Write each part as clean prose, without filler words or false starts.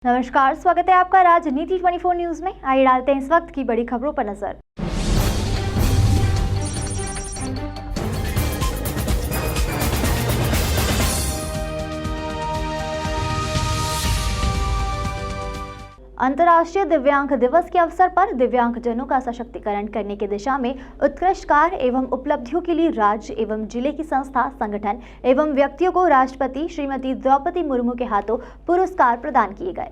नमस्कार, स्वागत है आपका राजनीति 24 न्यूज में। आइए डालते हैं इस वक्त की बड़ी खबरों पर नजर। अंतर्राष्ट्रीय दिव्यांग दिवस के अवसर पर दिव्यांगजनों का सशक्तिकरण करने की दिशा में उत्कृष्ट कार्य एवं उपलब्धियों के लिए राज्य एवं जिले की संस्था, संगठन एवं व्यक्तियों को राष्ट्रपति श्रीमती द्रौपदी मुर्मू के हाथों पुरस्कार प्रदान किए गए।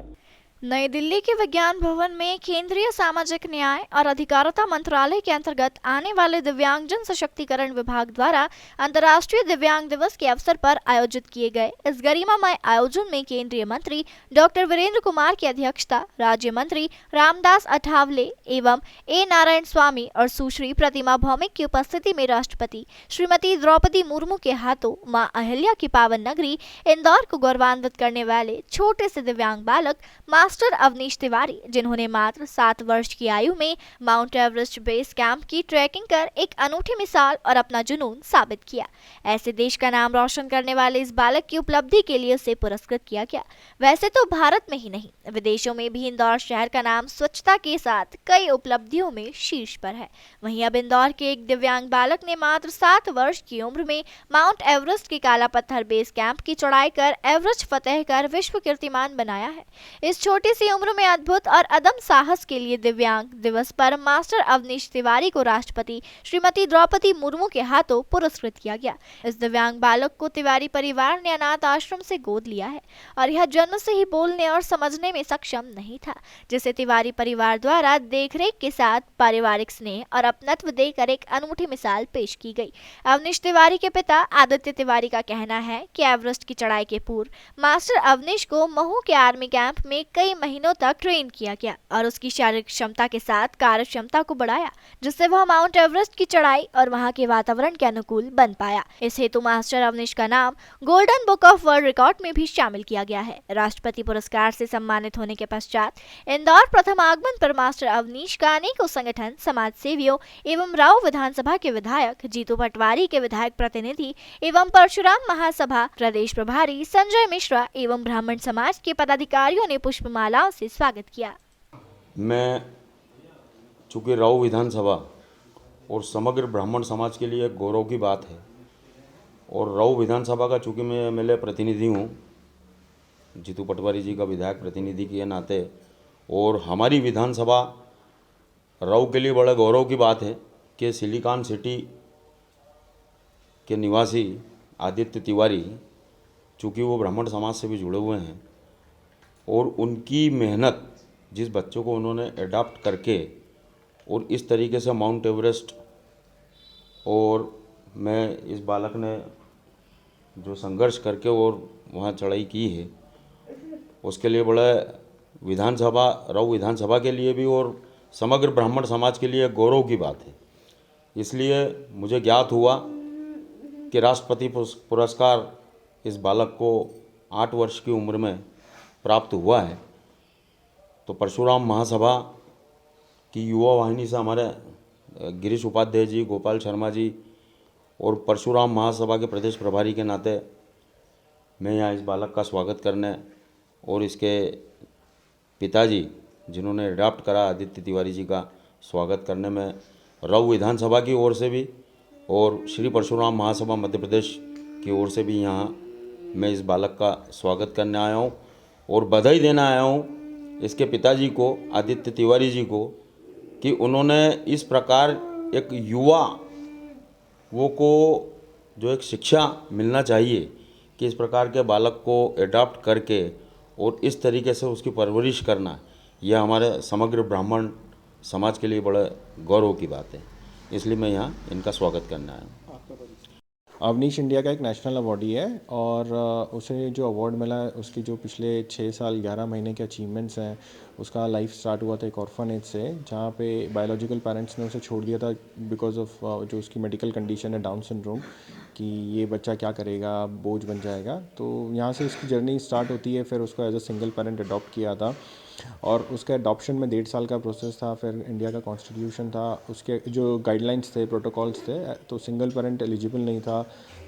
नई दिल्ली के विज्ञान भवन में केंद्रीय सामाजिक न्याय और अधिकारिता मंत्रालय के अंतर्गत आने वाले दिव्यांगजन सशक्तिकरण विभाग द्वारा अंतर्राष्ट्रीय दिव्यांग दिवस के अवसर पर आयोजित किए गए इस गरिमामय आयोजन में केंद्रीय मंत्री डॉक्टर वीरेंद्र कुमार की अध्यक्षता, राज्य मंत्री रामदास अठावले एवं ए नारायण स्वामी और सुश्री प्रतिमा भौमिक की उपस्थिति में राष्ट्रपति श्रीमती द्रौपदी मुर्मू के हाथों मां अहिल्या की पावन नगरी इंदौर को गौरवान्वित करने वाले छोटे से दिव्यांग बालक मास्टर अवनीश तिवारी, जिन्होंने मात्र 7 वर्ष की आयु में माउंट एवरेस्ट बेस कैंप की ट्रैकिंग कर एक अनूठी मिसाल और अपना जुनून साबित किया। ऐसे देश का नाम रोशन करने वाले इस बालक की उपलब्धि के लिए उसे पुरस्कृत किया गया। वैसे तो भारत में ही नहीं, विदेशों में भी इंदौर शहर का नाम स्वच्छता के साथ कई उपलब्धियों में शीर्ष पर है। वहीं अब इंदौर के एक दिव्यांग बालक ने मात्र 7 वर्ष की उम्र में माउंट एवरेस्ट के काला पत्थर बेस कैंप की चढ़ाई कर एवरेस्ट फतेह कर विश्व कीर्तिमान बनाया है। इस छोटी सी उम्र में अद्भुत और अदम्य साहस के लिए दिव्यांग दिवस पर मास्टर अवनीश तिवारी को राष्ट्रपति श्रीमती द्रौपदी मुर्मू के हाथों पुरस्कृत किया गया। इस दिव्यांग बालक को तिवारी परिवार ने अनाथ आश्रम से गोद लिया है और यह जन्म से ही बोलने और समझने में सक्षम नहीं था, जिसे तिवारी परिवार द्वारा देखरेख के साथ पारिवारिक स्नेह और अपनत्व देकर एक अनूठी मिसाल पेश की गई। अवनीश तिवारी के पिता आदित्य तिवारी का कहना है कि एवरेस्ट की चढ़ाई के पूर्व मास्टर अवनीश को महू के आर्मी कैंप में कई महीनों तक ट्रेन किया गया और उसकी शारीरिक क्षमता के साथ कार्य क्षमता को बढ़ाया, जिससे वह माउंट एवरेस्ट की चढ़ाई और वहां के वातावरण के अनुकूल बन पाया। इस हेतु मास्टर अवनीश का नाम golden book of world record में भी शामिल किया गया है। राष्ट्रपति पुरस्कार से सम्मानित होने के पश्चात इंदौर प्रथम आगमन पर मास्टर अवनीश का अनेकों संगठन, समाज सेवियों एवं राव विधानसभा के विधायक, जीतू पटवारी के विधायक प्रतिनिधि एवं परशुराम महासभा प्रदेश प्रभारी संजय मिश्रा एवं ब्राह्मण समाज के पदाधिकारियों ने पुष्पमालाओं से स्वागत किया। मैं चूँकि राव विधानसभा और समग्र ब्राह्मण समाज के लिए गौरव की बात है और राव विधानसभा का चूँकि मैं एमएलए प्रतिनिधि हूँ, जीतू पटवारी जी का विधायक प्रतिनिधि के नाते, और हमारी विधानसभा राव के लिए बड़ा गौरव की बात है कि सिलिकॉन सिटी के निवासी आदित्य तिवारी, चूँकि वो ब्राह्मण समाज से भी जुड़े हुए हैं और उनकी मेहनत, जिस बच्चों को उन्होंने अडॉप्ट करके और इस तरीके से माउंट एवरेस्ट, और मैं इस बालक ने जो संघर्ष करके और वहाँ चढ़ाई की है, उसके लिए बड़ा विधानसभा, राव विधानसभा के लिए भी और समग्र ब्राह्मण समाज के लिए गौरव की बात है। इसलिए मुझे ज्ञात हुआ कि राष्ट्रपति पुरस्कार इस बालक को 8 वर्ष की उम्र में प्राप्त हुआ है। तो परशुराम महासभा की युवा वाहिनी से हमारे गिरीश उपाध्याय जी, गोपाल शर्मा जी और परशुराम महासभा के प्रदेश प्रभारी के नाते मैं यहाँ इस बालक का स्वागत करने और इसके पिताजी, जिन्होंने अडॉप्ट करा, आदित्य तिवारी जी का स्वागत करने में राव विधानसभा की ओर से भी और श्री परशुराम महासभा मध्य प्रदेश की ओर से भी यहाँ मैं इस बालक का स्वागत करने आया हूँ और बधाई देना आया हूँ इसके पिताजी को, आदित्य तिवारी जी को, कि उन्होंने इस प्रकार एक युवा वो को जो एक शिक्षा मिलना चाहिए कि इस प्रकार के बालक को अडॉप्ट करके और इस तरीके से उसकी परवरिश करना, यह हमारे समग्र ब्राह्मण समाज के लिए बड़ा गौरव की बात है। इसलिए मैं यहाँ इनका स्वागत करने आया हूँ। अवनीश इंडिया का एक नेशनल अवार्डी है और उसे जो अवार्ड मिला है उसकी जो पिछले 6 साल 11 महीने के अचीवमेंट्स हैं, उसका लाइफ स्टार्ट हुआ था एक ऑर्फनेज से, जहाँ पे बायोलॉजिकल पेरेंट्स ने उसे छोड़ दिया था बिकॉज ऑफ जो उसकी मेडिकल कंडीशन है, डाउन सिंड्रोम, कि ये बच्चा क्या करेगा, बोझ बन जाएगा। तो यहाँ से उसकी जर्नी स्टार्ट होती है। फिर उसको as a single parent adopt किया था और उसके अडॉप्शन में 1.5 साल का प्रोसेस था। फिर इंडिया का कॉन्स्टिट्यूशन था, उसके जो गाइडलाइंस थे, प्रोटोकॉल्स थे, तो सिंगल पेरेंट एलिजिबल नहीं था।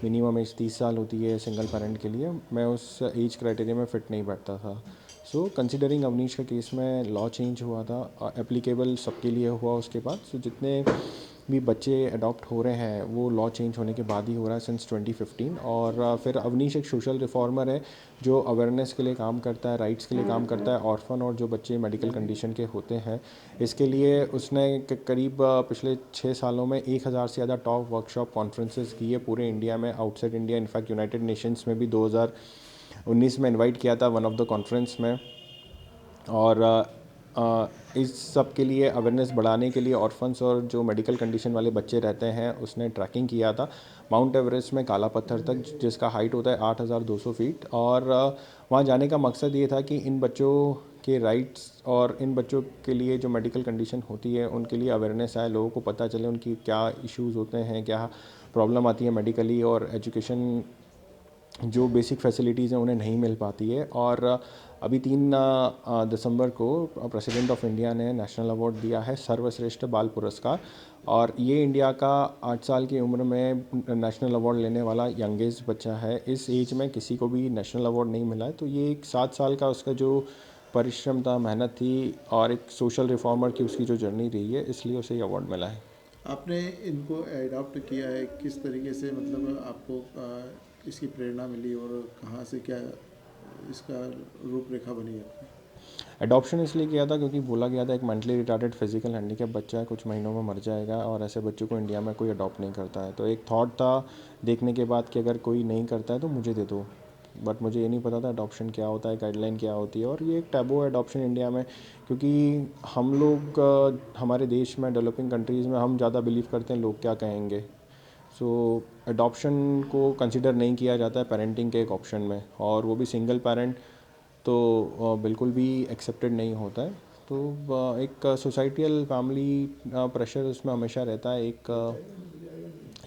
मिनिमम एज 30 साल होती है सिंगल पेरेंट के लिए। मैं उस एज क्राइटेरिया में फ़िट नहीं बैठता था। सो कंसिडरिंग अवनीश का केस में लॉ चेंज हुआ था, एप्लीकेबल सबके लिए हुआ उसके बाद। सो जितने भी बच्चे अडॉप्ट हो रहे हैं वो लॉ चेंज होने के बाद ही हो रहा है सिंस 2015। और फिर अवनीश एक सोशल रिफॉर्मर है जो अवेयरनेस के लिए काम करता है, राइट्स के लिए काम करता है, ऑर्फन और जो बच्चे मेडिकल कंडीशन के होते हैं इसके लिए उसने करीब पिछले 6 सालों में 1000 से ज़्यादा टॉप वर्कशॉप कॉन्फ्रेंसेस की है पूरे इंडिया में, outside India. In fact United Nations में भी 2019 में इनवाइट किया था वन ऑफ द कॉन्फ्रेंस में। और इस सब के लिए अवेयरनेस बढ़ाने के लिए ऑर्फन्स और जो मेडिकल कंडीशन वाले बच्चे रहते हैं उसने ट्रैकिंग किया था माउंट एवरेस्ट में काला पत्थर तक, जिसका हाइट होता है 8200 फीट। और वहाँ जाने का मकसद ये था कि इन बच्चों के राइट्स और इन बच्चों के लिए जो मेडिकल कंडीशन होती है उनके लिए अवेयरनेस आए, लोगों को पता चले उनकी क्या इश्यूज़ होते हैं, क्या प्रॉब्लम आती है मेडिकली, और एजुकेशन जो बेसिक फैसिलिटीज़ हैं उन्हें नहीं मिल पाती है। और अभी 3 दिसंबर को प्रेसिडेंट ऑफ इंडिया ने नेशनल अवार्ड दिया है सर्वश्रेष्ठ बाल पुरस्कार, और ये इंडिया का 8 साल की उम्र में नेशनल अवार्ड लेने वाला यंगेस्ट बच्चा है। इस एज में किसी को भी नेशनल अवार्ड नहीं मिला है, तो ये एक 7 साल का उसका जो परिश्रम था, मेहनत थी, और एक सोशल रिफॉर्मर की उसकी जो जर्नी रही है, इसलिए उसे ये अवार्ड मिला है। आपने इनको एडॉप्ट किया है, किस तरीके से, मतलब आपको इसकी प्रेरणा मिली और कहाँ से क्या इसका रूपरेखा बनी है? एडॉप्शन इसलिए किया था क्योंकि बोला गया था एक मेंटली रिटार्डेड फिजिकल हैंडीकैप बच्चा है, कुछ महीनों में मर जाएगा, और ऐसे बच्चों को इंडिया में कोई अडॉप्ट नहीं करता है। तो एक थॉट था देखने के बाद कि अगर कोई नहीं करता है तो मुझे दे दो, बट मुझे ये नहीं पता था अडॉप्शन क्या होता है, गाइडलाइन क्या होती है। और ये एक टैबू है अडॉप्शन इंडिया में, क्योंकि हम लोग हमारे देश में, डेवलपिंग कंट्रीज़ में, हम ज़्यादा बिलीव करते हैं लोग क्या कहेंगे। सो अडॉप्शन को कंसिडर नहीं किया जाता है पेरेंटिंग के एक ऑप्शन में, और वो भी सिंगल पेरेंट तो बिल्कुल भी एक्सेप्टेड नहीं होता है। तो एक सोसाइटियल फैमिली प्रेशर उसमें हमेशा रहता है, एक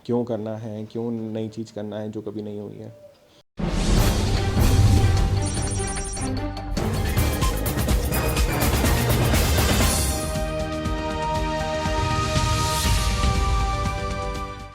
क्यों करना है, क्यों नई चीज़ करना है जो कभी नहीं हुई है।